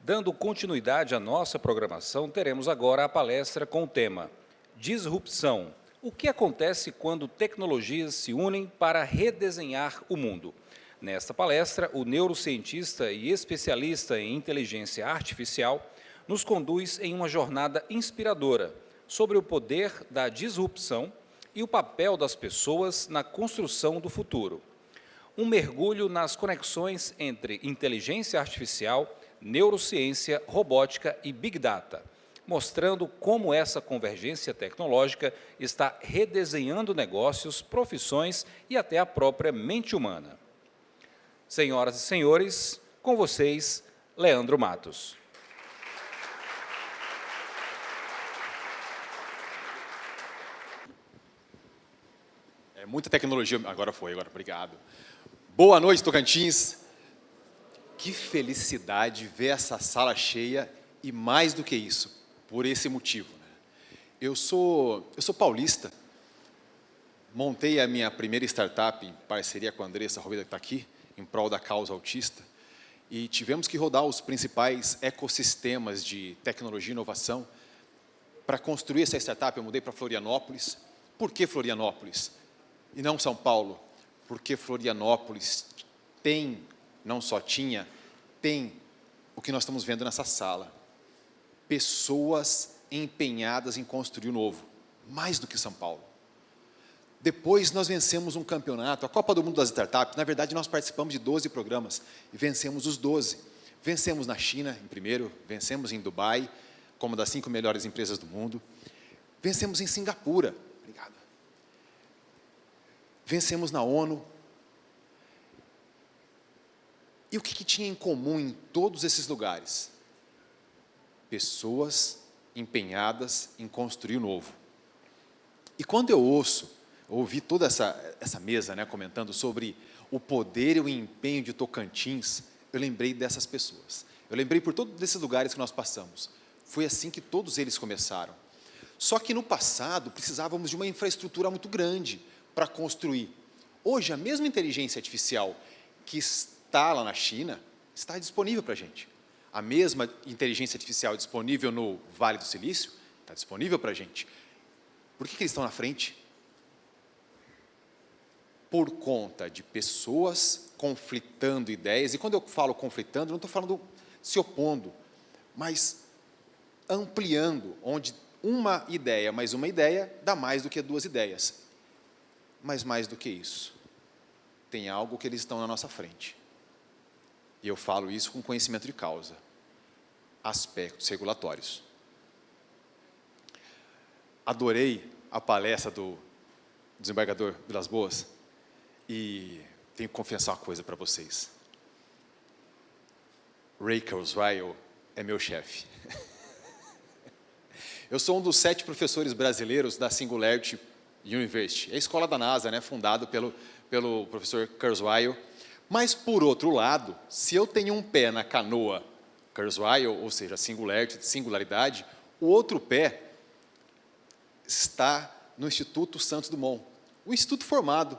Dando continuidade à nossa programação, teremos agora a palestra com o tema Disrupção. O que acontece quando tecnologias se unem para redesenhar o mundo? Nesta palestra, o neurocientista e especialista em inteligência artificial nos conduz em uma jornada inspiradora sobre o poder da disrupção e o papel das pessoas na construção do futuro. Um mergulho nas conexões entre inteligência artificial, neurociência, robótica e Big Data, mostrando como essa convergência tecnológica está redesenhando negócios, profissões e até a própria mente humana. Senhoras e senhores, com vocês, Leandro Matos. Muita tecnologia, agora, obrigado. Boa noite, Tocantins. Que felicidade ver essa sala cheia e mais do que isso, por esse motivo. Eu sou paulista, montei a minha primeira startup em parceria com a Andressa Roveda, que está aqui, em prol da causa autista, e tivemos que rodar os principais ecossistemas de tecnologia e inovação. Para construir essa startup, eu mudei para Florianópolis. Por que Florianópolis? E não São Paulo, porque Florianópolis tem, não só tinha, tem o que nós estamos vendo nessa sala. Pessoas empenhadas em construir o novo, mais do que São Paulo. Depois nós vencemos um campeonato, a Copa do Mundo das Startups. Na verdade, nós participamos de 12 programas e vencemos os 12. Vencemos na China, em primeiro, vencemos em Dubai, como das 5 melhores empresas do mundo. Vencemos em Singapura. Obrigado. Vencemos na ONU. E o que tinha em comum em todos esses lugares? Pessoas empenhadas em construir o novo. E quando eu ouvi toda essa mesa, comentando sobre o poder e o empenho de Tocantins, eu lembrei dessas pessoas. Eu lembrei por todos esses lugares que nós passamos. Foi assim que todos eles começaram. Só que no passado precisávamos de uma infraestrutura muito grande para construir. Hoje, a mesma inteligência artificial que está lá na China está disponível para a gente. A mesma inteligência artificial disponível no Vale do Silício está disponível para a gente. Por que eles estão na frente? Por conta de pessoas conflitando ideias. E quando eu falo conflitando, não estou falando se opondo, mas ampliando, onde uma ideia mais uma ideia dá mais do que 2 ideias. Mas mais do que isso, tem algo que eles estão na nossa frente. E eu falo isso com conhecimento de causa. Aspectos regulatórios. Adorei a palestra do desembargador Vilas Boas e tenho que confessar uma coisa para vocês. Ray Kurzweil é meu chefe. Eu sou um dos 7 professores brasileiros da Singularity University, a escola da NASA, fundado pelo professor Kurzweil. Mas, por outro lado, se eu tenho um pé na canoa Kurzweil, ou seja, Singularity, singularidade, o outro pé está no Instituto Santos Dumont, o instituto formado,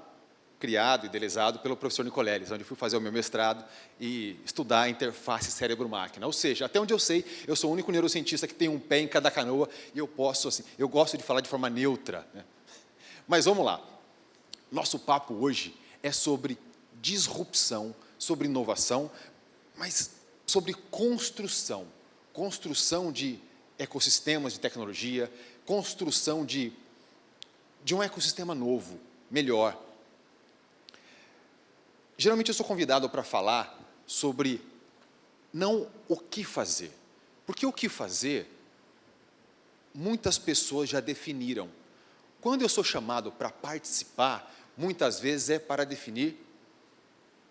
criado e idealizado pelo professor Nicoleles, onde fui fazer o meu mestrado e estudar a interface cérebro-máquina. Ou seja, até onde eu sei, eu sou o único neurocientista que tem um pé em cada canoa e eu gosto de falar de forma neutra. Mas vamos lá. Nosso papo hoje é sobre disrupção, sobre inovação, mas sobre construção. Construção de ecossistemas de tecnologia, construção de um ecossistema novo, melhor. Geralmente eu sou convidado para falar sobre não o que fazer. Porque o que fazer, muitas pessoas já definiram. Quando eu sou chamado para participar, muitas vezes é para definir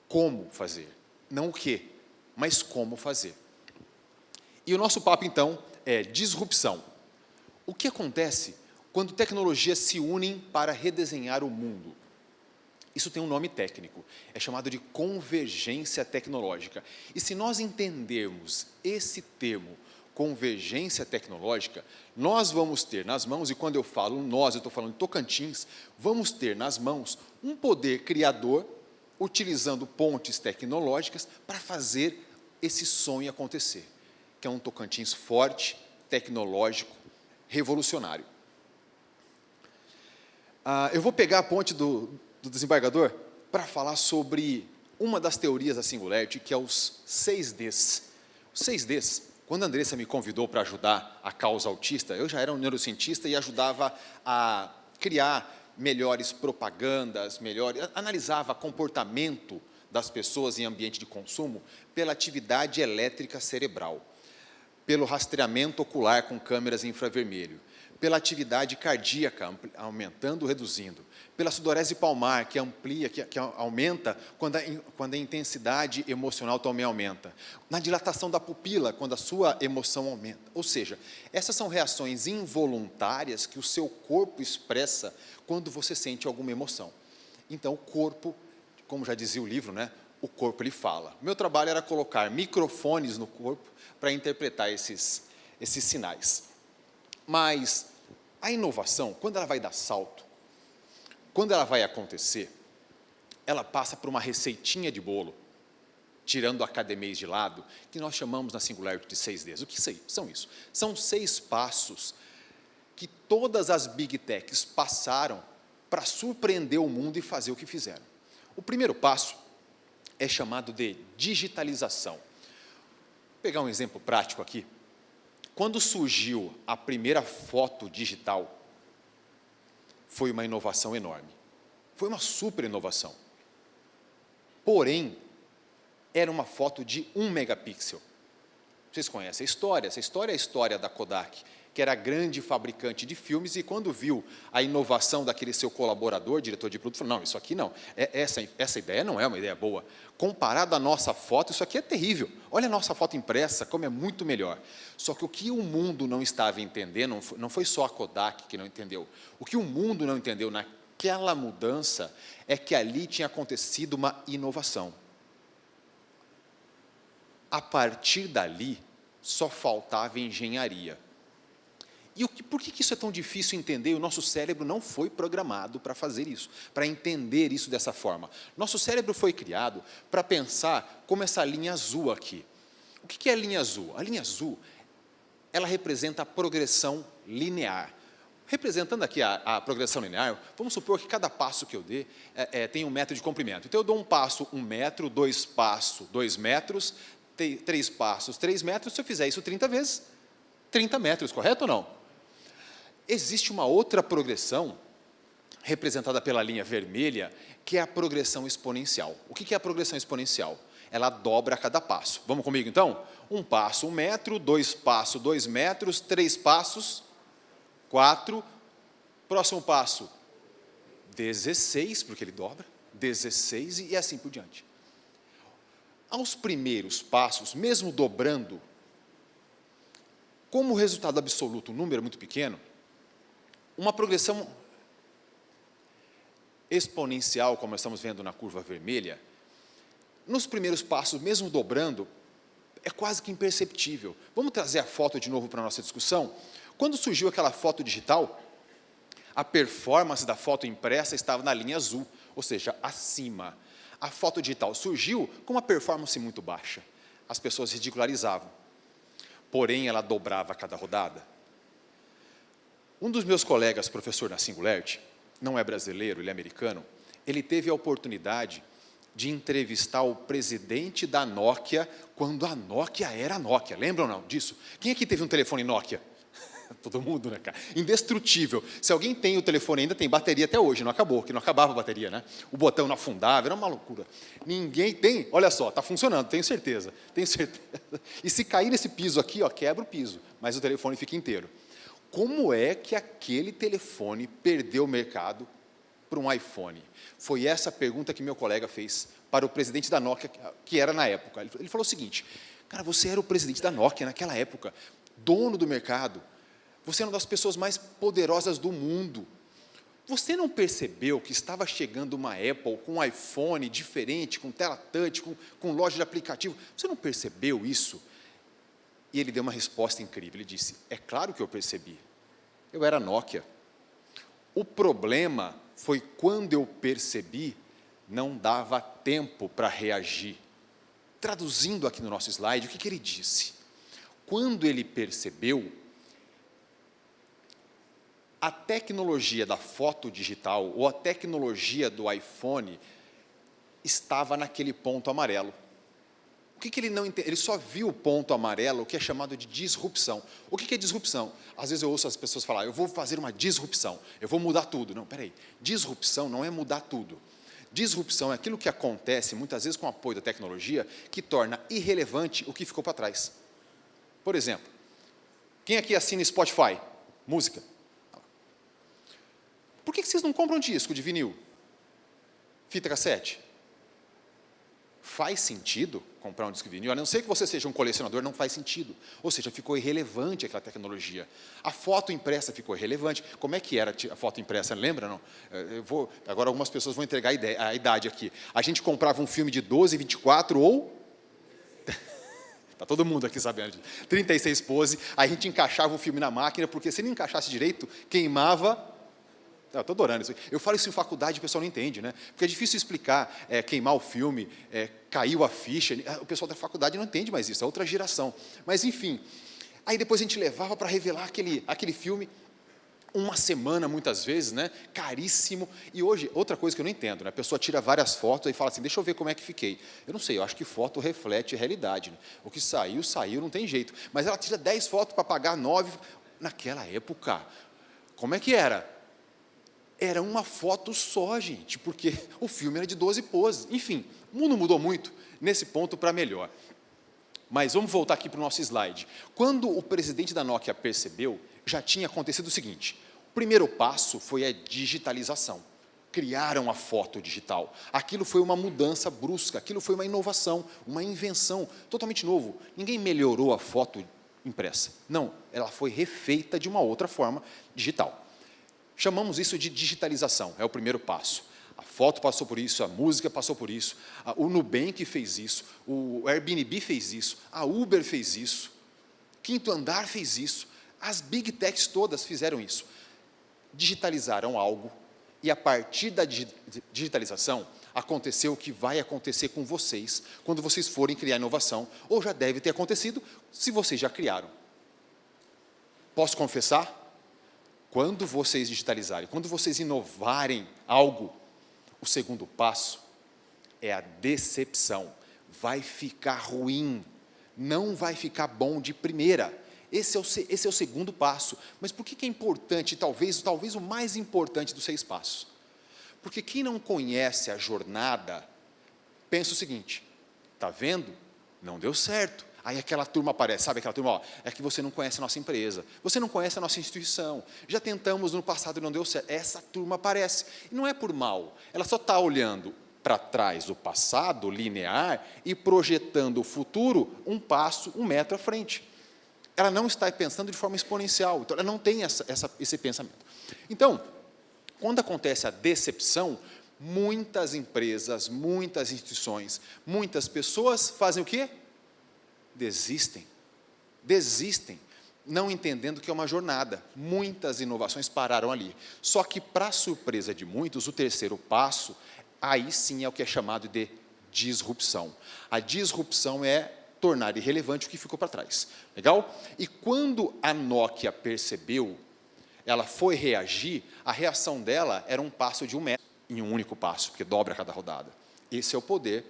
como fazer. Não o que, mas como fazer. E o nosso papo, então, é disrupção. O que acontece quando tecnologias se unem para redesenhar o mundo? Isso tem um nome técnico, é chamado de convergência tecnológica. E se nós entendermos esse termo, convergência tecnológica, nós vamos ter nas mãos, e quando eu falo nós, eu estou falando de Tocantins, vamos ter nas mãos um poder criador, utilizando pontes tecnológicas para fazer esse sonho acontecer. que é um Tocantins forte, tecnológico, revolucionário. Eu vou pegar a ponte do desembargador para falar sobre uma das teorias da Singularity, que é os 6Ds. Os 6Ds, quando a Andressa me convidou para ajudar a causa autista, eu já era um neurocientista e ajudava a criar melhores propagandas, analisava comportamento das pessoas em ambiente de consumo pela atividade elétrica cerebral, pelo rastreamento ocular com câmeras infravermelho, pela atividade cardíaca, aumentando ou reduzindo, pela sudorese palmar, que amplia, que aumenta quando a intensidade emocional também aumenta, na dilatação da pupila, quando a sua emoção aumenta. Ou seja, essas são reações involuntárias que o seu corpo expressa quando você sente alguma emoção. Então, o corpo, como já dizia o livro, né? O corpo ele fala. Meu trabalho era colocar microfones no corpo para interpretar esses sinais. Mas a inovação, quando ela vai dar salto, quando ela vai acontecer, ela passa por uma receitinha de bolo, tirando o academês de lado, que nós chamamos na Singularity de 6Ds. O que são isso? São 6 passos que todas as Big Techs passaram para surpreender o mundo e fazer o que fizeram. O primeiro passo é chamado de digitalização. Vou pegar um exemplo prático aqui. Quando surgiu a primeira foto digital, foi uma inovação enorme. Foi uma super inovação. Porém, era uma foto de 1 megapixel. Vocês conhecem a história? Essa história é a história da Kodak, que era grande fabricante de filmes, e quando viu a inovação daquele seu colaborador, diretor de produto, falou, não, isso aqui não, essa ideia não é uma ideia boa. Comparado à nossa foto, isso aqui é terrível. Olha a nossa foto impressa, como é muito melhor. Só que o que o mundo não estava entendendo, não foi só a Kodak que não entendeu, o que o mundo não entendeu naquela mudança é que ali tinha acontecido uma inovação. A partir dali, só faltava engenharia. E por que isso é tão difícil entender? O nosso cérebro não foi programado para fazer isso, para entender isso dessa forma. Nosso cérebro foi criado para pensar como essa linha azul aqui. O que é a linha azul? A linha azul, ela representa a progressão linear. Representando aqui a progressão linear, vamos supor que cada passo que eu dê tem 1 metro de comprimento. Então, eu dou um passo 1 metro, 2 passos 2 metros, 3 passos 3 metros. Se eu fizer isso 30 vezes, 30 metros, correto ou não? Existe uma outra progressão, representada pela linha vermelha, que é a progressão exponencial. O que é a progressão exponencial? Ela dobra a cada passo. Vamos comigo, então? 1 passo, 1 metro, 2 passos, 2 metros, 3 passos, 4. Próximo passo, 16, porque ele dobra, 16 e assim por diante. Aos primeiros passos, mesmo dobrando, como resultado absoluto, um número muito pequeno, uma progressão exponencial, como estamos vendo na curva vermelha, nos primeiros passos, mesmo dobrando, é quase que imperceptível. Vamos trazer a foto de novo para a nossa discussão? Quando surgiu aquela foto digital, a performance da foto impressa estava na linha azul, ou seja, acima. A foto digital surgiu com uma performance muito baixa. As pessoas ridicularizavam. Porém, ela dobrava a cada rodada. Um dos meus colegas, professor na Singularity, não é brasileiro, ele é americano, ele teve a oportunidade de entrevistar o presidente da Nokia, quando a Nokia era Nokia. Lembram ou não disso? Quem aqui teve um telefone Nokia? Todo mundo, né, cara? Indestrutível. Se alguém tem o telefone ainda, tem bateria até hoje, não acabou, que não acabava a bateria, né? O botão não afundava, era uma loucura. Ninguém tem, olha só, está funcionando, tenho certeza. E se cair nesse piso aqui, ó, quebra o piso, mas o telefone fica inteiro. Como é que aquele telefone perdeu o mercado para um iPhone? Foi essa a pergunta que meu colega fez para o presidente da Nokia, que era na época. Ele falou o seguinte, cara, você era o presidente da Nokia naquela época, dono do mercado, você é uma das pessoas mais poderosas do mundo. Você não percebeu que estava chegando uma Apple com um iPhone diferente, com tela touch, com loja de aplicativo? Você não percebeu isso? E ele deu uma resposta incrível. Ele disse, é claro que eu percebi. Eu era Nokia. O problema foi quando eu percebi, não dava tempo para reagir. Traduzindo aqui no nosso slide, o que ele disse? Quando ele percebeu, a tecnologia da foto digital, ou a tecnologia do iPhone, estava naquele ponto amarelo. O que ele não entende? Ele só viu o ponto amarelo, o que é chamado de disrupção. O que é disrupção? Às vezes eu ouço as pessoas falar, eu vou fazer uma disrupção, eu vou mudar tudo. Não, peraí, disrupção não é mudar tudo. Disrupção é aquilo que acontece, muitas vezes com o apoio da tecnologia, que torna irrelevante o que ficou para trás. Por exemplo, quem aqui assina Spotify? Música. Por que vocês não compram disco de vinil? Fita cassete? Faz sentido comprar um disco de vinil? A não ser que você seja um colecionador, não faz sentido. Ou seja, ficou irrelevante aquela tecnologia. A foto impressa ficou irrelevante. Como é que era a foto impressa? Lembra, não? Agora algumas pessoas vão entregar a idade aqui. A gente comprava um filme de 12, 24 ou... Está todo mundo aqui sabendo. 36 pose. Aí a gente encaixava o filme na máquina, porque se não encaixasse direito, queimava... Estou adorando isso. Eu falo isso em faculdade, o pessoal não entende, né? Porque é difícil explicar, queimar o filme, caiu a ficha. O pessoal da faculdade não entende mais isso, é outra geração. Mas, enfim, aí depois a gente levava para revelar aquele filme, uma semana, muitas vezes, né? Caríssimo. E hoje, outra coisa que eu não entendo, né? A pessoa tira várias fotos e fala assim, deixa eu ver como é que fiquei. Eu não sei, eu acho que foto reflete a realidade. Né? O que saiu, saiu, não tem jeito. Mas ela tira 10 fotos para pagar 9. Naquela época, como é que era? Era uma foto só, gente, porque o filme era de 12 poses. Enfim, o mundo mudou muito nesse ponto para melhor. Mas vamos voltar aqui para o nosso slide. Quando o presidente da Nokia percebeu, já tinha acontecido o seguinte. O primeiro passo foi a digitalização. Criaram a foto digital. Aquilo foi uma mudança brusca, aquilo foi uma inovação, uma invenção totalmente novo. Ninguém melhorou a foto impressa. Não, ela foi refeita de uma outra forma digital. Chamamos isso de digitalização, é o primeiro passo. A foto passou por isso, a música passou por isso, o Nubank fez isso, o Airbnb fez isso, a Uber fez isso, Quinto Andar fez isso, as Big Techs todas fizeram isso. Digitalizaram algo e, a partir da digitalização, aconteceu o que vai acontecer com vocês quando vocês forem criar inovação, ou já deve ter acontecido se vocês já criaram. Posso confessar? Quando vocês digitalizarem, quando vocês inovarem algo, o segundo passo é a decepção. Vai ficar ruim, não vai ficar bom de primeira. Esse é o segundo passo. Mas por que é importante, talvez o mais importante dos 6 passos? Porque quem não conhece a jornada, pensa o seguinte, está vendo? Não deu certo. Aí aquela turma aparece, sabe aquela turma? Ó, é que você não conhece a nossa empresa, você não conhece a nossa instituição, já tentamos no passado e não deu certo. Essa turma aparece, e não é por mal, ela só está olhando para trás do passado, linear, e projetando o futuro, um passo, 1 metro à frente. Ela não está pensando de forma exponencial, então ela não tem esse pensamento. Então, quando acontece a decepção, muitas empresas, muitas instituições, muitas pessoas fazem o quê? Desistem, não entendendo que é uma jornada. Muitas inovações pararam ali. Só que, para surpresa de muitos, o terceiro passo, aí sim é o que é chamado de disrupção. A disrupção é tornar irrelevante o que ficou para trás. Legal? E quando a Nokia percebeu, ela foi reagir, a reação dela era um passo de 1 metro, em um único passo, porque dobra a cada rodada. Esse é o poder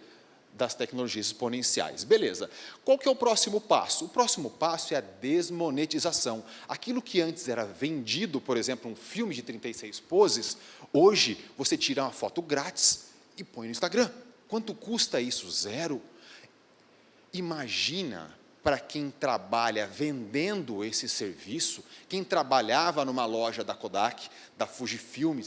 das tecnologias exponenciais. Beleza. Qual que é o próximo passo? O próximo passo é a desmonetização. Aquilo que antes era vendido, por exemplo, um filme de 36 poses, hoje você tira uma foto grátis e põe no Instagram. Quanto custa isso? 0. Imagina para quem trabalha vendendo esse serviço, quem trabalhava numa loja da Kodak, da Fujifilm,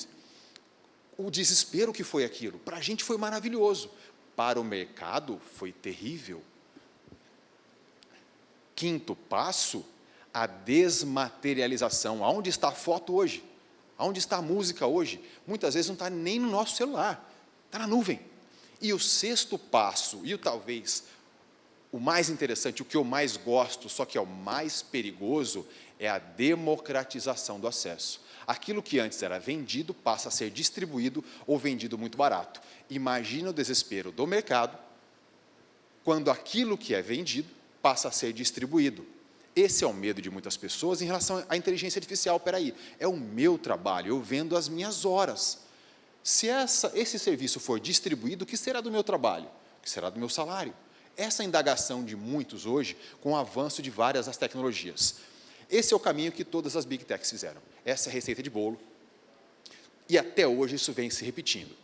o desespero que foi aquilo. Para a gente foi maravilhoso. Para o mercado, foi terrível. Quinto passo, a desmaterialização. Aonde está a foto hoje? Aonde está a música hoje? Muitas vezes não está nem no nosso celular, está na nuvem. E o sexto passo, e talvez o mais interessante, o que eu mais gosto, só que é o mais perigoso, é a democratização do acesso. Aquilo que antes era vendido passa a ser distribuído ou vendido muito barato. Imagina o desespero do mercado quando aquilo que é vendido passa a ser distribuído. Esse é o medo de muitas pessoas em relação à inteligência artificial. Espera aí, é o meu trabalho, eu vendo as minhas horas. Se esse serviço for distribuído, o que será do meu trabalho? O que será do meu salário? Essa é a indagação de muitos hoje, com o avanço de várias das tecnologias. Esse é o caminho que todas as Big Techs fizeram. Essa é a receita de bolo. E até hoje isso vem se repetindo.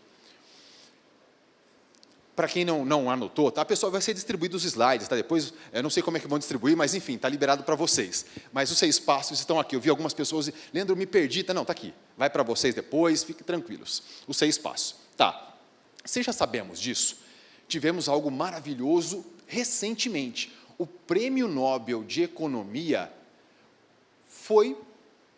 Para quem não anotou, tá? Pessoal, vai ser distribuído os slides, tá? Depois, eu não sei como é que vão distribuir, mas enfim, está liberado para vocês. Mas os 6 passos estão aqui. Eu vi algumas pessoas, Leandro, me perdi. Tá, não, está aqui. Vai para vocês depois, fiquem tranquilos. Os 6 passos. Tá. Vocês já sabemos disso? Tivemos algo maravilhoso recentemente. O Prêmio Nobel de Economia foi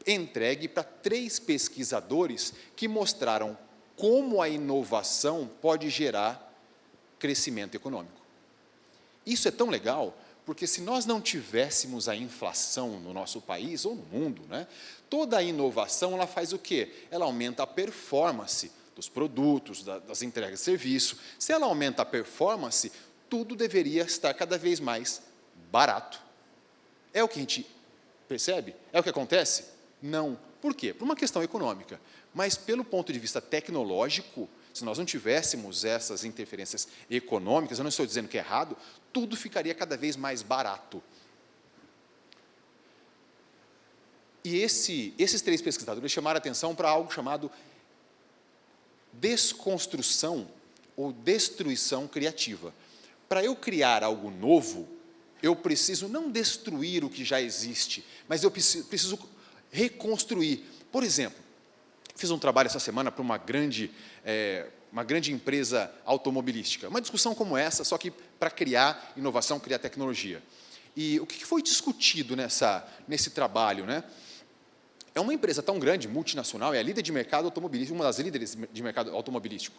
entregue para 3 pesquisadores que mostraram como a inovação pode gerar crescimento econômico. Isso é tão legal, porque se nós não tivéssemos a inflação no nosso país, ou no mundo, né, toda a inovação ela faz o quê? Ela aumenta a performance dos produtos, das entregas de serviço. Se ela aumenta a performance, tudo deveria estar cada vez mais barato. É o que a gente percebe? É o que acontece? Não. Por quê? Por uma questão econômica. Mas, pelo ponto de vista tecnológico, se nós não tivéssemos essas interferências econômicas, eu não estou dizendo que é errado, tudo ficaria cada vez mais barato. E esses 3 pesquisadores chamaram a atenção para algo chamado desconstrução ou destruição criativa. Para eu criar algo novo, eu preciso não destruir o que já existe, mas eu preciso reconstruir. Por exemplo, fiz um trabalho essa semana para uma grande empresa automobilística. Uma discussão como essa, só que para criar inovação, criar tecnologia. E o que foi discutido nesse trabalho, né? É uma empresa tão grande, multinacional, é a líder de mercado automobilístico, uma das líderes de mercado automobilístico.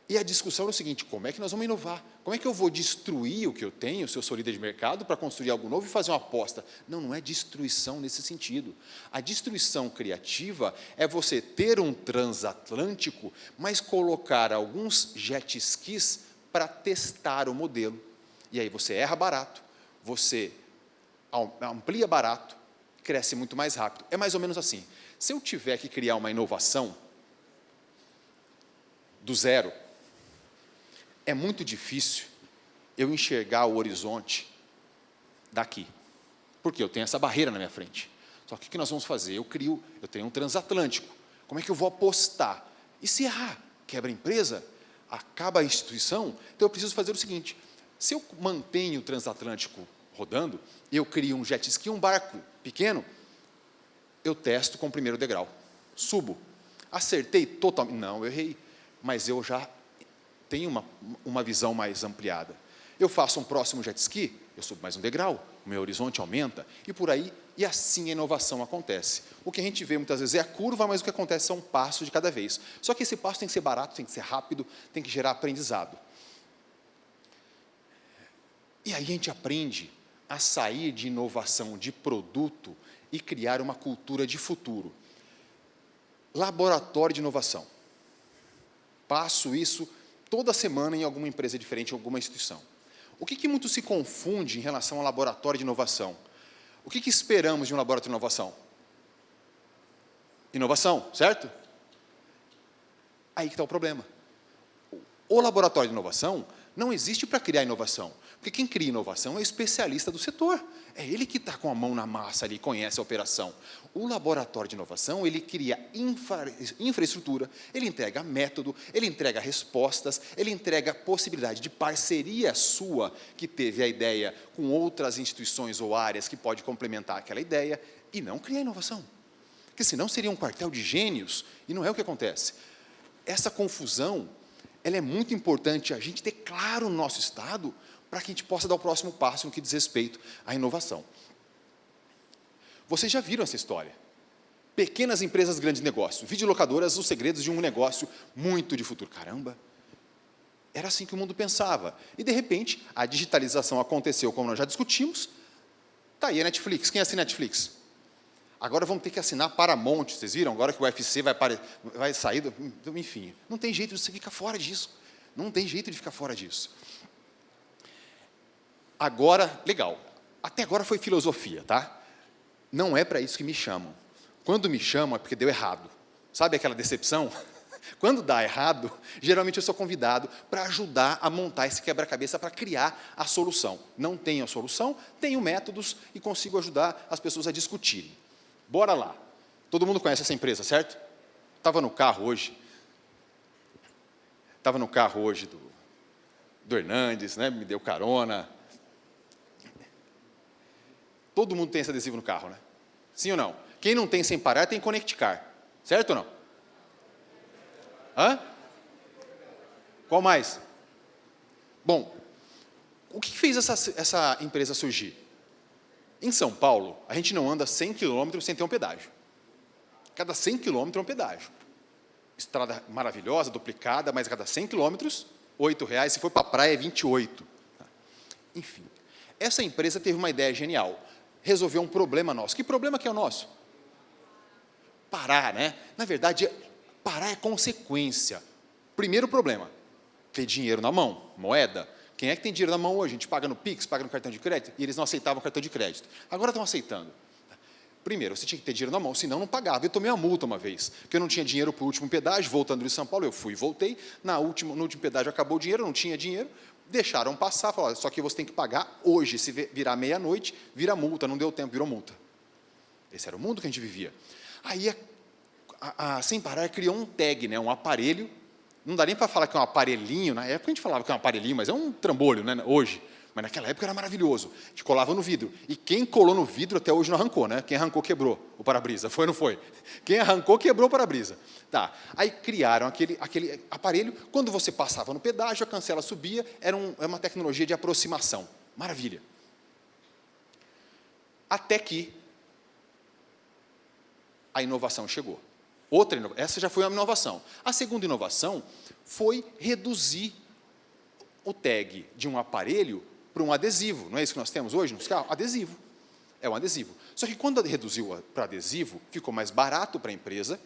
E a discussão é o seguinte: como é que nós vamos inovar? Como é que eu vou destruir o que eu tenho, se eu sou líder de mercado, para construir algo novo e fazer uma aposta? Não, não é destruição nesse sentido. A destruição criativa é você ter um transatlântico, mas colocar alguns jet skis para testar o modelo. E aí você erra barato, você amplia barato, cresce muito mais rápido. É mais ou menos assim. Se eu tiver que criar uma inovação do zero, é muito difícil eu enxergar o horizonte daqui, porque eu tenho essa barreira na minha frente. Só que o que nós vamos fazer? Eu tenho um transatlântico. Como é que eu vou apostar? E se errar? Quebra a empresa? Acaba a instituição? Então eu preciso fazer o seguinte: se eu mantenho o transatlântico rodando, eu crio um jet ski, um barco pequeno, eu testo com o primeiro degrau. Subo. Acertei totalmente? Não, eu errei. Mas eu já tenho uma visão mais ampliada. Eu faço um próximo jet ski, eu subo mais um degrau, o meu horizonte aumenta, e por aí, e assim a inovação acontece. O que a gente vê muitas vezes é a curva, mas o que acontece são passos de cada vez. Só que esse passo tem que ser barato, tem que ser rápido, tem que gerar aprendizado. E aí a gente aprende a sair de inovação de produto e criar uma cultura de futuro. Laboratório de inovação. Passo isso toda semana em alguma empresa diferente, em alguma instituição. O que muito se confunde em relação ao laboratório de inovação? O que esperamos de um laboratório de inovação? Inovação, certo? Aí que está o problema. O laboratório de inovação não existe para criar inovação, porque quem cria inovação é o especialista do setor. É ele que está com a mão na massa ali, conhece a operação. O laboratório de inovação, ele cria infraestrutura, ele entrega método, ele entrega respostas, ele entrega possibilidade de parceria sua, que teve a ideia com outras instituições ou áreas que pode complementar aquela ideia, e não criar inovação. Porque senão seria um quartel de gênios, e não é o que acontece. Essa confusão, ela é muito importante a gente ter claro no nosso estado, para que a gente possa dar o próximo passo no que diz respeito à inovação. Vocês já viram essa história? Pequenas empresas, grandes negócios. Videolocadoras, os segredos de um negócio muito de futuro. Caramba! Era assim que o mundo pensava. E, de repente, a digitalização aconteceu, como nós já discutimos. Está aí a Netflix. Quem assina a Netflix? Agora vamos ter que assinar Paramount. Vocês viram? Agora que o UFC vai sair... Enfim, não tem jeito de você ficar fora disso. Não tem jeito de ficar fora disso. Agora, legal, Até agora foi filosofia, tá? Não é para isso que me chamam. Quando me chamam é porque deu errado. Sabe aquela decepção? Quando dá errado, geralmente eu sou convidado para ajudar a montar esse quebra-cabeça para criar a solução. Não tenho a solução, tenho métodos e consigo ajudar as pessoas a discutirem. Bora lá. Todo mundo conhece essa empresa, certo? Estava no carro hoje. Estava no carro hoje do Hernandes, né? Me deu carona. Todo mundo tem esse adesivo no carro, né? Sim ou não? Quem não tem sem parar tem Conecticar. Certo ou não? Hã? Qual mais? Bom, o que fez essa empresa surgir? Em São Paulo, a gente não anda 100 quilômetros sem ter um pedágio. Cada 100 quilômetros é um pedágio. Estrada maravilhosa, duplicada, mas a cada 100 quilômetros, R$ 8,00. Se for para a praia, é 28. Enfim, essa empresa teve uma ideia genial. Resolveu um problema nosso. Que problema que é o nosso? Parar, né? Na verdade, parar é consequência. Primeiro problema, ter dinheiro na mão, moeda. Quem é que tem dinheiro na mão hoje? A gente paga no Pix, paga no cartão de crédito, e eles não aceitavam cartão de crédito. Agora estão aceitando. Primeiro, você tinha que ter dinheiro na mão, senão não pagava. Eu tomei uma multa uma vez, porque eu não tinha dinheiro para o último pedágio, voltando de São Paulo, eu fui e voltei. No último pedágio acabou o dinheiro, eu não tinha dinheiro, deixaram passar, falaram, só que você tem que pagar hoje, se virar meia-noite, vira multa, não deu tempo, virou multa. Esse era o mundo que a gente vivia. Aí a Sem Parar criou um tag, né, um aparelho, não dá nem para falar que é um aparelhinho, na época a gente falava que é um aparelhinho, mas é um trambolho, né, hoje. Mas naquela época era maravilhoso. A gente colava no vidro. E quem colou no vidro até hoje não arrancou, né? Quem arrancou, quebrou o para-brisa. Foi ou não foi? Quem arrancou, quebrou o para-brisa. Tá. Aí criaram aquele aparelho. Quando você passava no pedágio, a cancela subia. Era uma tecnologia de aproximação. Maravilha. Até que a inovação chegou. Essa já foi uma inovação. A segunda inovação foi reduzir o tag de um aparelho para um adesivo. Não é isso que nós temos hoje nos carros? Adesivo. É um adesivo. Só que quando reduziu para adesivo, ficou mais barato para a empresa.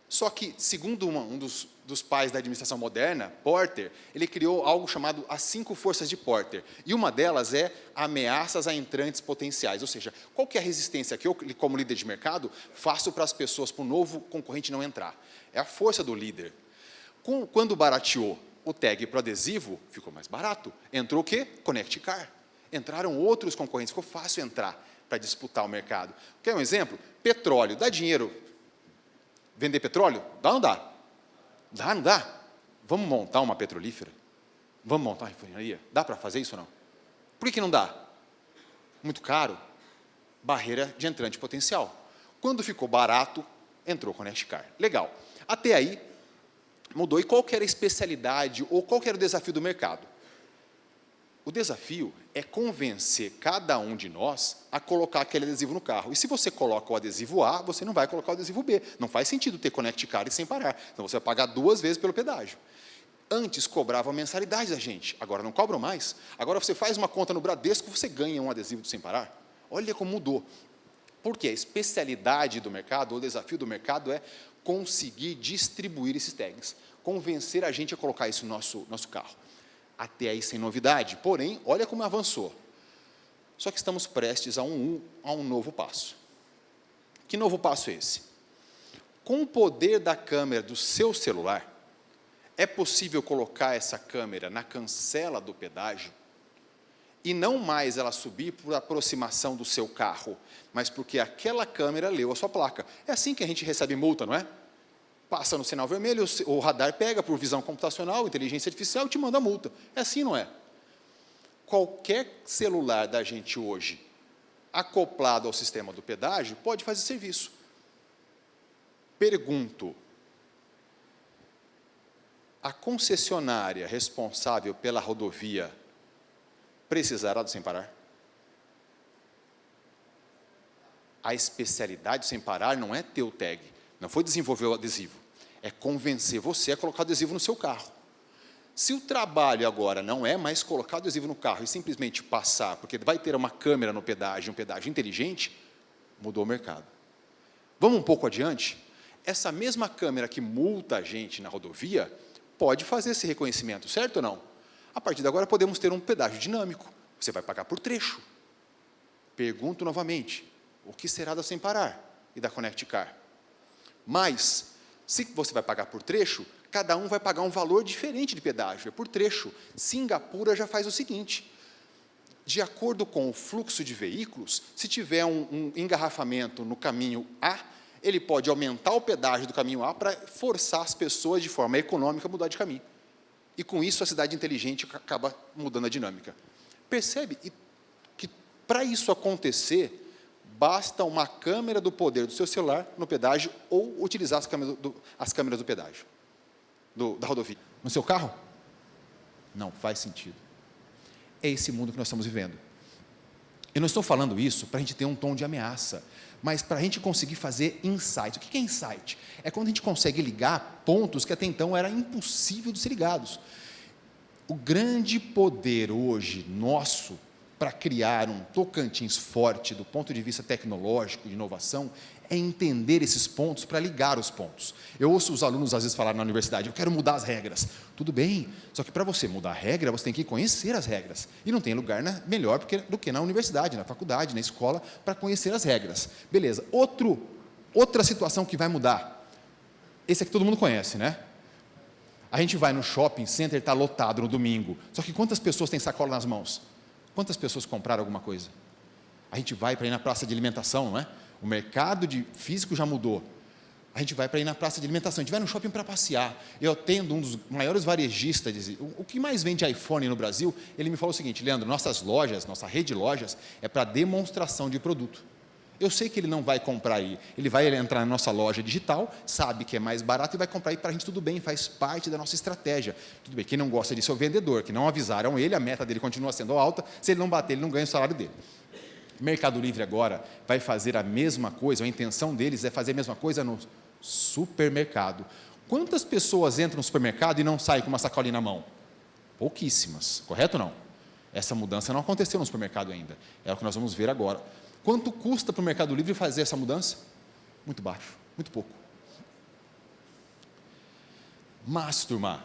Só que, segundo um dos pais da administração moderna, Porter, ele criou algo chamado as 5 forças de Porter. E uma delas é ameaças a entrantes potenciais. Ou seja, qual que é a resistência que eu, como líder de mercado, faço para as pessoas, para o novo concorrente não entrar? É a força do líder. Quando barateou o tag para o adesivo, ficou mais barato. Entrou o quê? Conecticar. Entraram outros concorrentes, ficou fácil entrar para disputar o mercado. Quer um exemplo? Petróleo. Dá dinheiro vender petróleo? Dá ou não dá? Dá, não dá? Vamos montar uma petrolífera? Vamos montar uma refinaria? Dá para fazer isso ou não? Por que não dá? Muito caro. Barreira de entrante potencial. Quando ficou barato, entrou Conecticar. Legal. Até aí, mudou. E qual que era a especialidade ou qual que era o desafio do mercado? O desafio é convencer cada um de nós a colocar aquele adesivo no carro. E se você coloca o adesivo A, você não vai colocar o adesivo B. Não faz sentido ter Conecticar e Sem Parar. Então você vai pagar 2 vezes pelo pedágio. Antes cobravam mensalidade da gente, agora não cobram mais. Agora você faz uma conta no Bradesco, você ganha um adesivo do Sem Parar. Olha como mudou. Porque a especialidade do mercado, o desafio do mercado é conseguir distribuir esses tags, convencer a gente a colocar isso no nosso carro. Até aí sem novidade, porém, olha como avançou. Só que estamos prestes a um novo passo. Que novo passo é esse? Com o poder da câmera do seu celular, é possível colocar essa câmera na cancela do pedágio e não mais ela subir por aproximação do seu carro, mas porque aquela câmera leu a sua placa. É assim que a gente recebe multa, não é? Passa no sinal vermelho, o radar pega por visão computacional, inteligência artificial e te manda a multa. É assim, não é? Qualquer celular da gente hoje, acoplado ao sistema do pedágio, pode fazer serviço. Pergunto, a concessionária responsável pela rodovia precisará do Sem Parar? A especialidade do Sem Parar não é ter o tag, não foi desenvolver o adesivo, é convencer você a colocar o adesivo no seu carro. Se o trabalho agora não é mais colocar o adesivo no carro e simplesmente passar, porque vai ter uma câmera no pedágio, um pedágio inteligente, mudou o mercado. Vamos um pouco adiante? Essa mesma câmera que multa a gente na rodovia pode fazer esse reconhecimento, certo ou não? A partir de agora podemos ter um pedágio dinâmico. Você vai pagar por trecho. Pergunto novamente, o que será da Sem Parar e da Connect Car? Mas, se você vai pagar por trecho, cada um vai pagar um valor diferente de pedágio, é por trecho. Singapura já faz o seguinte, de acordo com o fluxo de veículos, se tiver um engarrafamento no caminho A, ele pode aumentar o pedágio do caminho A para forçar as pessoas de forma econômica a mudar de caminho. E com isso a cidade inteligente acaba mudando a dinâmica. Percebe que para isso acontecer, basta uma câmera do poder do seu celular no pedágio ou utilizar as câmeras do pedágio, da rodovia. No seu carro? Não faz sentido. É esse mundo que nós estamos vivendo. Eu não estou falando isso para a gente ter um tom de ameaça, mas para a gente conseguir fazer insight. O que é insight? É quando a gente consegue ligar pontos que até então era impossível de ser ligados. O grande poder hoje nosso para criar um Tocantins forte do ponto de vista tecnológico, de inovação, é entender esses pontos para ligar os pontos. Eu ouço os alunos às vezes falar na universidade, eu quero mudar as regras. Tudo bem, só que para você mudar a regra, você tem que conhecer as regras. E não tem lugar melhor do que na universidade, na faculdade, na escola, para conhecer as regras. Beleza, outra situação que vai mudar. Esse aqui todo mundo conhece, né? A gente vai no shopping center, está lotado no domingo. Só que quantas pessoas têm sacola nas mãos? Quantas pessoas compraram alguma coisa? A gente vai para ir na praça de alimentação, não é? O mercado físico já mudou. A gente vai para ir na praça de alimentação, a gente vai no shopping para passear. Eu atendo um dos maiores varejistas, o que mais vende iPhone no Brasil, ele me falou o seguinte, Leandro, nossas lojas, nossa rede de lojas, é para demonstração de produto. Eu sei que ele não vai comprar aí, ele vai entrar na nossa loja digital, sabe que é mais barato e vai comprar aí para a gente, tudo bem, faz parte da nossa estratégia. Tudo bem, quem não gosta disso é o vendedor, que não avisaram ele, a meta dele continua sendo alta, se ele não bater, ele não ganha o salário dele. Mercado Livre agora vai fazer a mesma coisa, a intenção deles é fazer a mesma coisa no supermercado. Quantas pessoas entram no supermercado e não saem com uma sacolinha na mão? Pouquíssimas, correto ou não? Essa mudança não aconteceu no supermercado ainda, é o que nós vamos ver agora. Quanto custa para o Mercado Livre fazer essa mudança? Muito baixo, muito pouco. Mas, turma,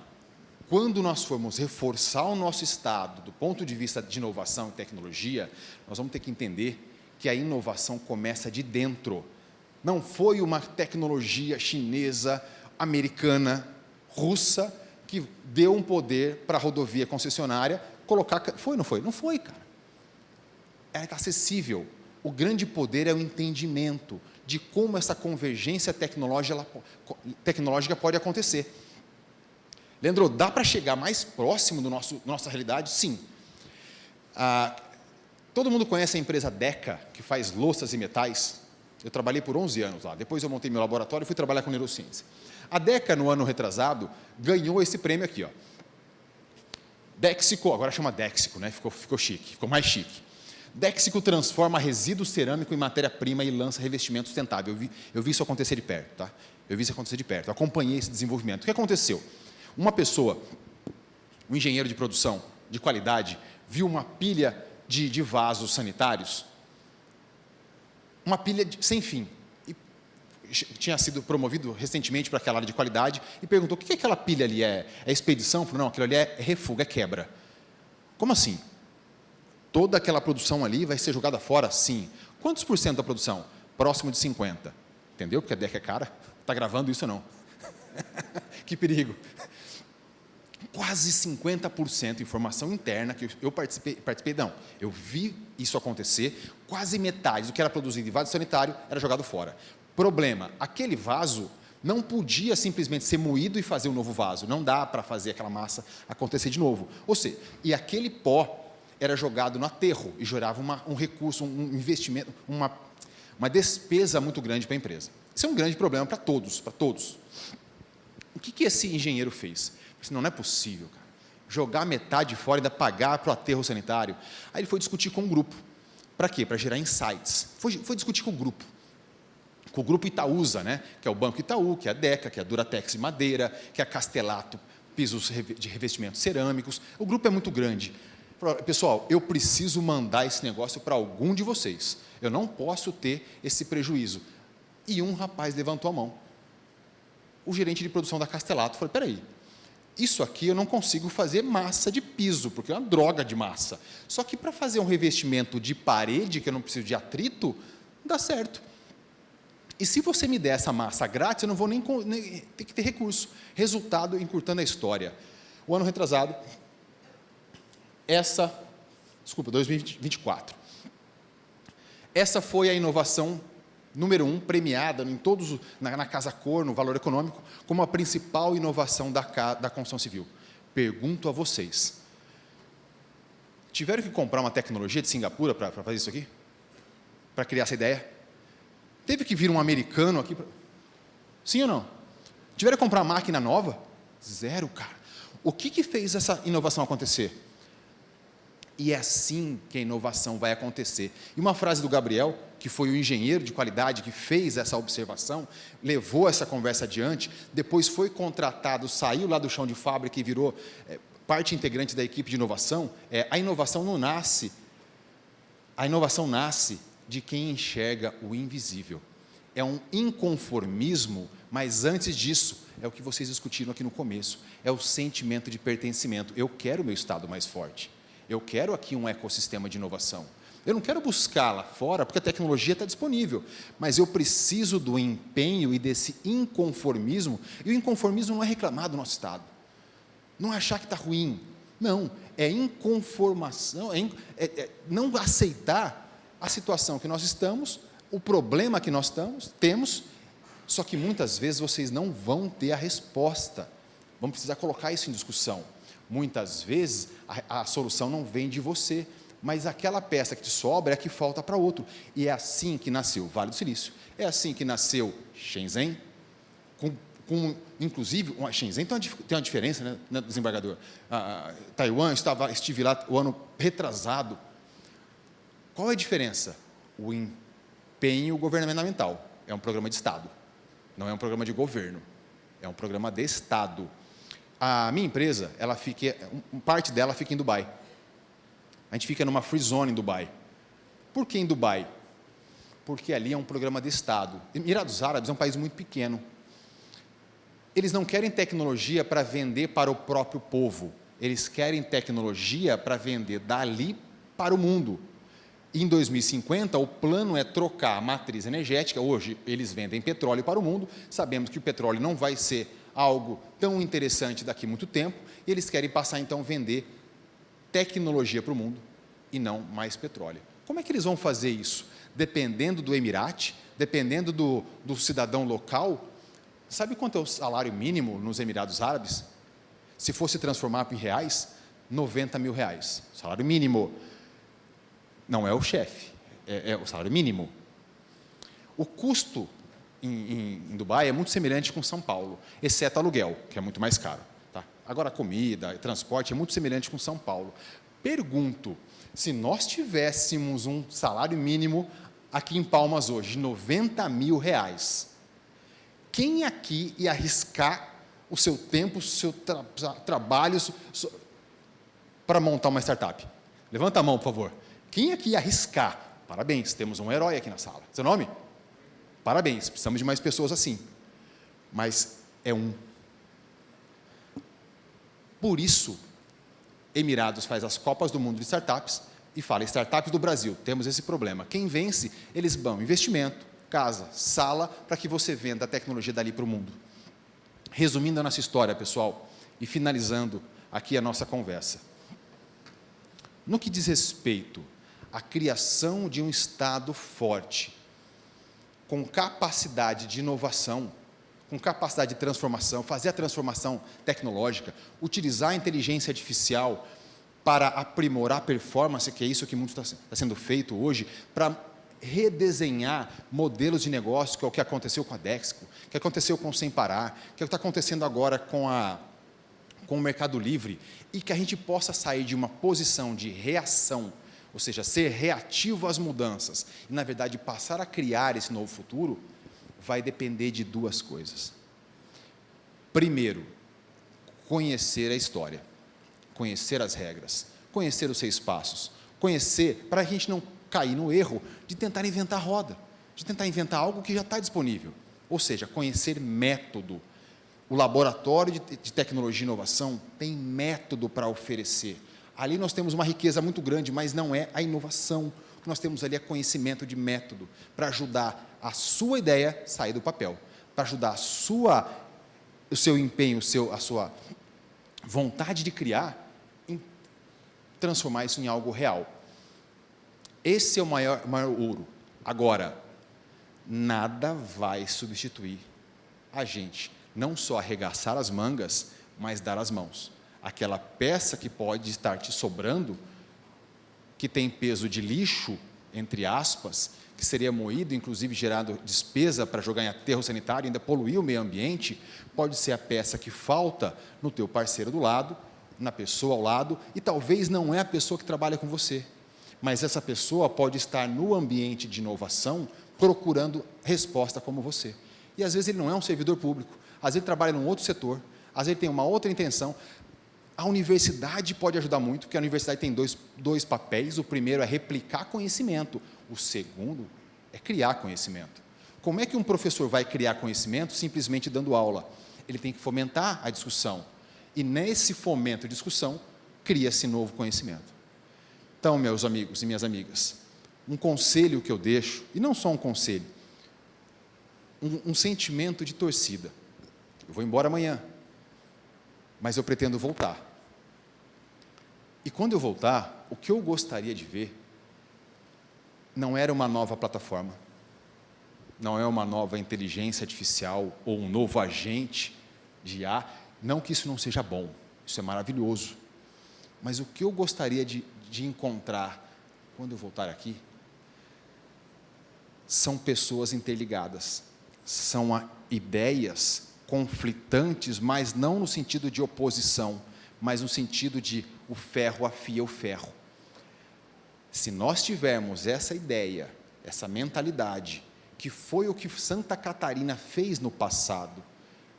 quando nós formos reforçar o nosso Estado do ponto de vista de inovação e tecnologia, nós vamos ter que entender que a inovação começa de dentro. Não foi uma tecnologia chinesa, americana, russa, que deu um poder para a rodovia concessionária colocar... Foi ou não foi? Não foi, cara. Ela está acessível. O grande poder é o entendimento de como essa convergência tecnológica pode acontecer. Leandro, dá para chegar mais próximo da nossa realidade? Sim. Todo mundo conhece a empresa Deca, que faz louças e metais? Eu trabalhei por 11 anos lá, depois eu montei meu laboratório e fui trabalhar com neurociência. A Deca, no ano retrasado, ganhou esse prêmio aqui, ó. Dexico, agora chama Dexico, né? Ficou chique, ficou mais chique. Dexico transforma resíduo cerâmico em matéria-prima e lança revestimento sustentável. Eu vi isso acontecer de perto, tá? Eu vi isso acontecer de perto, acompanhei esse desenvolvimento. O que aconteceu? Uma pessoa, um engenheiro de produção de qualidade, viu uma pilha de vasos sanitários, uma pilha sem fim, e tinha sido promovido recentemente para aquela área de qualidade, e perguntou, o que aquela pilha ali é? É expedição? Falou, não, aquilo ali é refugo, é quebra. Como assim? Toda aquela produção ali vai ser jogada fora? Sim. Quantos por cento da produção? Próximo de 50%. Entendeu? Porque a Deca é cara. Está gravando isso ou não? Que perigo. Quase 50%, informação interna, que eu participei, não, eu vi isso acontecer, quase metade do que era produzido em vaso sanitário era jogado fora. Problema, aquele vaso não podia simplesmente ser moído e fazer um novo vaso, não dá para fazer aquela massa acontecer de novo. Ou seja, e aquele pó era jogado no aterro e gerava um recurso, um investimento, uma despesa muito grande para a empresa. Isso é um grande problema para todos, para todos. O que esse engenheiro fez? Disse, não é possível, cara. Jogar metade fora e ainda pagar para o aterro sanitário. Aí ele foi discutir com um grupo. Para quê? Para gerar insights. Foi discutir com o grupo. Com o grupo Itaúsa, né? Que é o Banco Itaú, que é a Deca, que é a Duratex de madeira, que é a Castelato, pisos de revestimentos cerâmicos. O grupo é muito grande. Pessoal, eu preciso mandar esse negócio para algum de vocês. Eu não posso ter esse prejuízo. E um rapaz levantou a mão. O gerente de produção da Castelato falou, espera aí, isso aqui eu não consigo fazer massa de piso, porque é uma droga de massa. Só que para fazer um revestimento de parede, que eu não preciso de atrito, dá certo. E se você me der essa massa grátis, eu não vou nem ter que ter recurso. Resultado, encurtando a história. O ano retrasado, 2024. Essa foi a inovação número 1, premiada em todos, na Casa Cor, no Valor Econômico, como a principal inovação da construção civil. Pergunto a vocês, tiveram que comprar uma tecnologia de Singapura para fazer isso aqui? Para criar essa ideia? Teve que vir um americano aqui? Sim ou não? Tiveram que comprar máquina nova? Zero, cara. O que fez essa inovação acontecer? E é assim que a inovação vai acontecer. E uma frase do Gabriel, que foi o engenheiro de qualidade que fez essa observação, levou essa conversa adiante, depois foi contratado, saiu lá do chão de fábrica e virou parte integrante da equipe de inovação. A inovação não nasce, a inovação nasce de quem enxerga o invisível. É um inconformismo, mas antes disso, é o que vocês discutiram aqui no começo, é o sentimento de pertencimento. Eu quero o meu estado mais forte. Eu quero aqui um ecossistema de inovação. Eu não quero buscar lá fora, porque a tecnologia está disponível, mas eu preciso do empenho e desse inconformismo, e o inconformismo não é reclamar do nosso estado, não é achar que está ruim, não, é inconformação, não aceitar a situação que nós estamos, o problema que nós temos, só que muitas vezes vocês não vão ter a resposta, vamos precisar colocar isso em discussão. Muitas vezes a solução não vem de você, mas aquela peça que te sobra é a que falta para outro. E é assim que nasceu o Vale do Silício, é assim que nasceu Shenzhen, inclusive, Shenzhen tem uma diferença, né, desembargador? Taiwan, estive lá o ano retrasado. Qual é a diferença? O empenho governamental. É um programa de Estado, não é um programa de governo, é um programa de Estado. A minha empresa, parte dela fica em Dubai. A gente fica numa free zone em Dubai. Por que em Dubai? Porque ali é um programa de Estado. Emirados Árabes é um país muito pequeno. Eles não querem tecnologia para vender para o próprio povo. Eles querem tecnologia para vender dali para o mundo. Em 2050, o plano é trocar a matriz energética. Hoje, eles vendem petróleo para o mundo. Sabemos que o petróleo não vai ser algo tão interessante daqui a muito tempo, e eles querem passar, então, a vender tecnologia para o mundo e não mais petróleo. Como é que eles vão fazer isso? Dependendo do Emirate, dependendo do cidadão local. Sabe quanto é o salário mínimo nos Emirados Árabes? Se fosse transformar em reais, 90 mil reais. Salário mínimo. Não é o chefe, é o salário mínimo. O custo em Dubai é muito semelhante com São Paulo, exceto aluguel, que é muito mais caro. Tá? Agora, comida e transporte é muito semelhante com São Paulo. Pergunto, se nós tivéssemos um salário mínimo aqui em Palmas hoje, de 90 mil reais, quem aqui ia arriscar o seu tempo, o seu trabalho para montar uma startup? Levanta a mão, por favor. Quem aqui ia arriscar? Parabéns, temos um herói aqui na sala. Seu nome? Parabéns, precisamos de mais pessoas assim. Mas é um. Por isso, Emirados faz as Copas do Mundo de Startups e fala, startups do Brasil, temos esse problema. Quem vence, eles dão investimento, casa, sala, para que você venda a tecnologia dali para o mundo. Resumindo a nossa história, pessoal, e finalizando aqui a nossa conversa. No que diz respeito à criação de um Estado forte, com capacidade de inovação, com capacidade de transformação, fazer a transformação tecnológica, utilizar a inteligência artificial para aprimorar a performance, que é isso que muito está sendo feito hoje, para redesenhar modelos de negócio, que é o que aconteceu com a Dexco, que aconteceu com o Sem Parar, que é o que está acontecendo agora com o Mercado Livre, e que a gente possa sair de uma posição de reação, ou seja, ser reativo às mudanças, e, na verdade, passar a criar esse novo futuro, vai depender de duas coisas. Primeiro, conhecer a história, conhecer as regras, conhecer os 6 passos, conhecer, para a gente não cair no erro de tentar inventar roda, de tentar inventar algo que já está disponível, ou seja, conhecer método. o laboratório de tecnologia e inovação tem método para oferecer. Ali nós temos uma riqueza muito grande, mas não é a inovação. O que nós temos ali é conhecimento de método, para ajudar a sua ideia a sair do papel, para ajudar o seu empenho, a sua vontade de criar, em transformar isso em algo real. Esse é o maior ouro. Agora, nada vai substituir a gente não só arregaçar as mangas, mas dar as mãos. Aquela peça que pode estar te sobrando, que tem peso de lixo, entre aspas, que seria moído, inclusive gerando despesa para jogar em aterro sanitário, ainda poluir o meio ambiente, pode ser a peça que falta no teu parceiro do lado, na pessoa ao lado, e talvez não é a pessoa que trabalha com você, mas essa pessoa pode estar no ambiente de inovação, procurando resposta como você. E às vezes ele não é um servidor público, às vezes ele trabalha num outro setor, às vezes ele tem uma outra intenção. A universidade pode ajudar muito, porque a universidade tem dois papéis. O primeiro é replicar conhecimento, o segundo é criar conhecimento. Como é que um professor vai criar conhecimento simplesmente dando aula? Ele tem que fomentar a discussão, e nesse fomento de discussão, cria-se novo conhecimento. Então, meus amigos e minhas amigas, um conselho que eu deixo, e não só um conselho, um sentimento de torcida. Eu vou embora amanhã, mas eu pretendo voltar. E quando eu voltar, o que eu gostaria de ver não era uma nova plataforma, não é uma nova inteligência artificial ou um novo agente de IA, não que isso não seja bom, isso é maravilhoso, mas o que eu gostaria de encontrar quando eu voltar aqui são pessoas interligadas, são ideias conflitantes, mas não no sentido de oposição, mas no sentido de o ferro afia o ferro. Se nós tivermos essa ideia, essa mentalidade, que foi o que Santa Catarina fez no passado,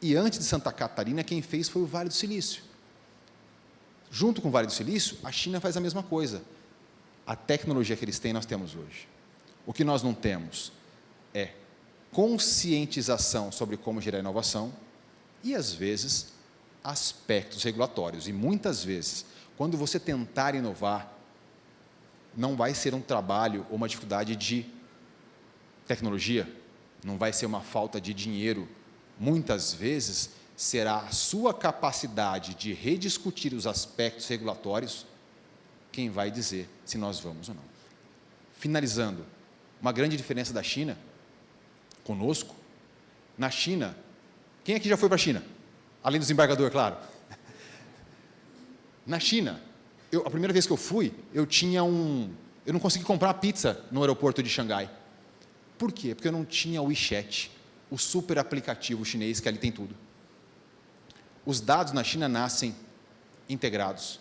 e antes de Santa Catarina, quem fez foi o Vale do Silício. Junto com o Vale do Silício, a China faz a mesma coisa. A tecnologia que eles têm, nós temos hoje. O que nós não temos é conscientização sobre como gerar inovação e, às vezes, aspectos regulatórios. E, muitas vezes, quando você tentar inovar, não vai ser um trabalho ou uma dificuldade de tecnologia, não vai ser uma falta de dinheiro. Muitas vezes, será a sua capacidade de rediscutir os aspectos regulatórios quem vai dizer se nós vamos ou não. Finalizando, uma grande diferença da China conosco. Na China, quem aqui já foi para a China? Além do desembargador, claro. Na China, a primeira vez que eu fui, eu não consegui comprar pizza no aeroporto de Xangai. Por quê? Porque eu não tinha o WeChat, o super aplicativo chinês que ali tem tudo. Os dados na China nascem integrados.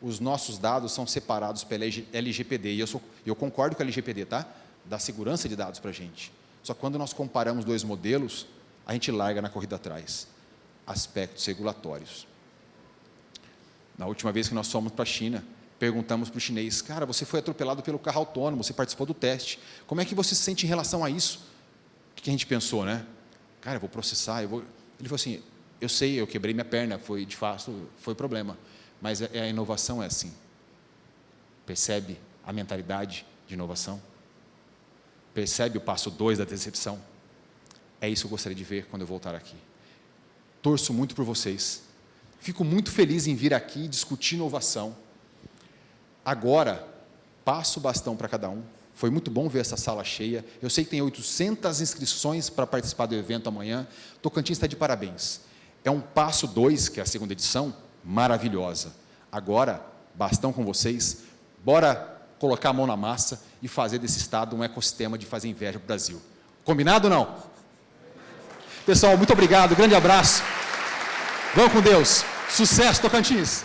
Os nossos dados são separados pela LGPD, e eu concordo com a LGPD, tá? Dá segurança de dados para a gente. Só que quando nós comparamos dois modelos, a gente larga na corrida atrás. Aspectos regulatórios. Na última vez que nós fomos para a China, perguntamos para o chinês: cara, você foi atropelado pelo carro autônomo, você participou do teste, como é que você se sente em relação a isso? O que a gente pensou, né? Cara, eu vou processar, Ele falou assim: eu sei, eu quebrei minha perna, de fato, foi problema, mas a inovação é assim. Percebe a mentalidade de inovação? Percebe o passo 2 da decepção? É isso que eu gostaria de ver quando eu voltar aqui. Torço muito por vocês. Fico muito feliz em vir aqui discutir inovação. Agora, passo o bastão para cada um. Foi muito bom ver essa sala cheia. Eu sei que tem 800 inscrições para participar do evento amanhã. Tocantins está de parabéns. É um passo 2, que é a segunda edição, maravilhosa. Agora, bastão com vocês. Bora colocar a mão na massa e fazer desse estado um ecossistema de fazer inveja para o Brasil. Combinado ou não? Pessoal, muito obrigado, grande abraço. Vamos com Deus. Sucesso, Tocantins!